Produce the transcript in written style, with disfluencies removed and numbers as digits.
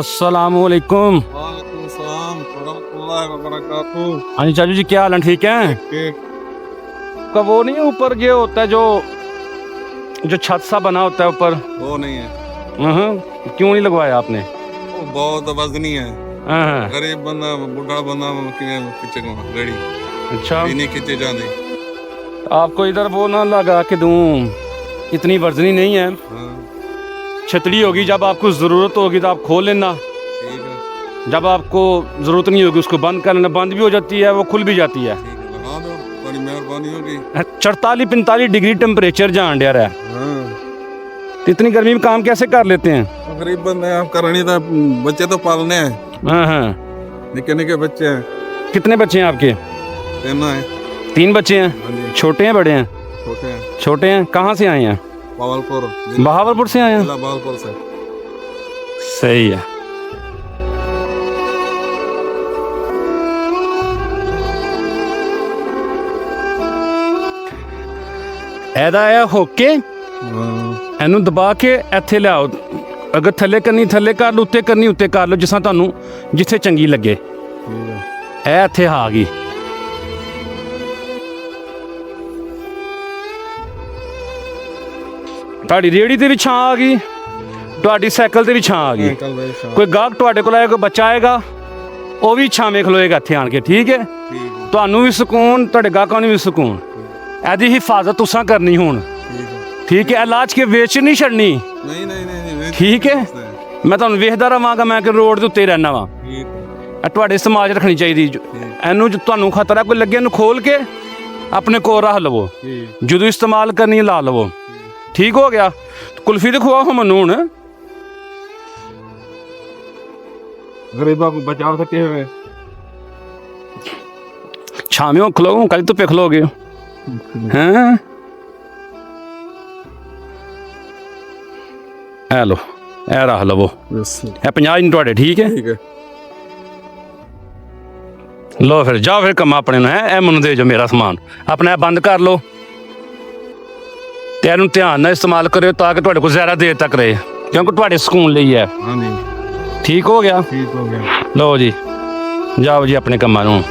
अस्सलामुअलैकुम। वालेकुम सलाम रहमतुल्लाहि व बरकातहू। हाँ जी चाचू जी, क्या हाल है? ठीक है? का वो नहीं ऊपर ये होता है जो जो छत सा बना होता है ऊपर? वो नहीं है, क्यों नहीं लगवाया आपने? वो बहुत वजनी है। हाँ। गरीब बंदा बुढ़ा बंदा खिंचे गाड़ी अच्छा, नहीं खिंचे जाते। आपको इधर वो ना लगा के दूं, इतनी वर्जनी नहीं है। हाँ छतरी होगी, जब आपको ज़रूरत होगी तो आप खोल लेना, ठीक है, जब आपको ज़रूरत नहीं होगी उसको बंद कर लेना। बंद भी हो जाती है, वो खुल भी जाती है। ठीक है, लगा दो, बड़ी मेहरबानी होगी। 44-45 डिग्री टेम्परेचर जान डर है, हाँ तो इतनी गर्मी में काम कैसे कर लेते हैं? तो गरीब बंदे आप करनी तो बच्चे तो पालने हैं, हाँ। निके निके बच्चे हैं। कितने बच्चे हैं आपके? देना है। 3 बच्चे हैं। हाँ जी, छोटे हैं बड़े हैं? छोटे हैं। छोटे हैं। कहाँ से आए हैं? पावलपुर, बहावलपुर से आए हैं। जिला पावलपुर से। सही है। ऐदा है होके ਇਹਨੂੰ ਦਬਾ ਕੇ ਇੱਥੇ ਲਿਆਓ। ਅਗਰ ਥੱਲੇ ਕਰਨੀ ਥੱਲੇ ਕਰ ਲਓ, ਉੱਤੇ ਕਰਨੀ ਉੱਤੇ ਕਰ ਲਓ, ਜਿਸ ਤਰ੍ਹਾਂ ਤੁਹਾਨੂੰ ਜਿੱਥੇ ਚੰਗੀ ਲੱਗੇ। ठीक है, ਇਹ ਇੱਥੇ ਆ ਗਈ। ਤੁਹਾਡੀ ਰੇਹੜੀ ਤੇ ਵੀ ਛਾਂ ਆ ਗਈ, ਤੁਹਾਡੀ ਸਾਈਕਲ ਤੇ ਵੀ ਛਾਂ ਆ ਗਈ। कल भाई शाम। ਕੋਈ ਗਾਹਕ ਤੁਹਾਡੇ ਕੋਲ ਆਏਗਾ, ਕੋਈ ਬੱਚਾ ਆਏਗਾ, ਉਹ ਵੀ ਛਾਵੇਂ ਖਲੋਏਗਾ ਇੱਥੇ ਆਣ ਕੇ। ਠੀਕ ਹੈ? ठीक है, ਤੁਹਾਨੂੰ ਵੀ ਸਕੂਨ, ਤੁਹਾਡੇ ਗਾਹਕਾਂ ਨੂੰ ਵੀ ਸਕੂਨ। ਇਹਦੀ ਹਿਫਾਜ਼ਤ ਤੁਸੀਂ ਕਰਨੀ ਹੁਣ। ठीक है। ਠੀਕ ਹੈ? ਇਲਾਜ ਕੇ ਵੇਚ ਨਹੀਂ ਛੱਡਣੀ। नहीं नहीं नहीं नहीं, ਠੀਕ ਹੈ? ਮੈਂ ਤੁਹਾਨੂੰ ਵੇਖਦਾ ਰਵਾਂਗਾ, ਮੈਂ ਕਿ ਰੋਡ ਦੇ ਉੱਤੇ ਰਹਿਣਾ ਵਾ। ठीक है, ਇਹ ਤੁਹਾਡੇ ਸਮਾਜ ਰੱਖਣੀ ਚਾਹੀਦੀ। ਇਹਨੂੰ ਜੋ ਤੁਹਾਨੂੰ ਖਤਰਾ ਕੋਈ ਲੱਗੇ, ਇਹਨੂੰ ਖੋਲ ਕੇ ਆਪਣੇ ਕੋਲ ਰੱਖ ਲਵੋ, ठीक ਜਦੋਂ ਇਸਤੇਮਾਲ ਕਰਨੀ ਲਾ ਲਵੋ। ਠੀਕ ਹੋ ਗਿਆ? ਕੁਲਫੀ ਤੇ ਖਵਾਓ ਮੈਨੂੰ ਹੁਣ। गरीबों को बचाव सकते हुए। ਛਾਵੇਂ ਖਲੋ, ਕੱਲ ਧੁੱਪੇ ਖਲੋਗੇ। ਹੈਂ? ਇਹ ਲੋ, ਇਹ ਰੱਖ ਲਵੋ। ਇਹ 50 ਨੇ ਤੁਹਾਡੇ। ਠੀਕ ਹੈ? ठीक है, ਲੋ ਫਿਰ ਜਾਓ, ਫਿਰ ਕੰਮ ਆਪਣੇ ਨੂੰ ਹੈ। ਇਹ ਮੈਨੂੰ ਦੇ ਜੋ ਮੇਰਾ ਸਮਾਨ ਆਪਣਾ, ਇਹ ਬੰਦ ਕਰ ਲਓ ਤੇ ਇਹਨੂੰ ਧਿਆਨ ਨਾਲ ਇਸਤੇਮਾਲ ਕਰਿਓ ਤਾਂ ਕਿ ਤੁਹਾਡੇ ਕੋਲ ਜ਼ਿਆਦਾ ਦੇਰ ਤੱਕ ਰਹੇ, ਕਿਉਂਕਿ ਤੁਹਾਡੇ ਸਕੂਨ ਲਈ ਹੈ। हाँ जी, ਠੀਕ ਹੋ ਗਿਆ? ठीक हो गया। ਲਓ ਜੀ, ਜਾਓ ਜੀ ਆਪਣੇ ਕੰਮਾਂ ਨੂੰ।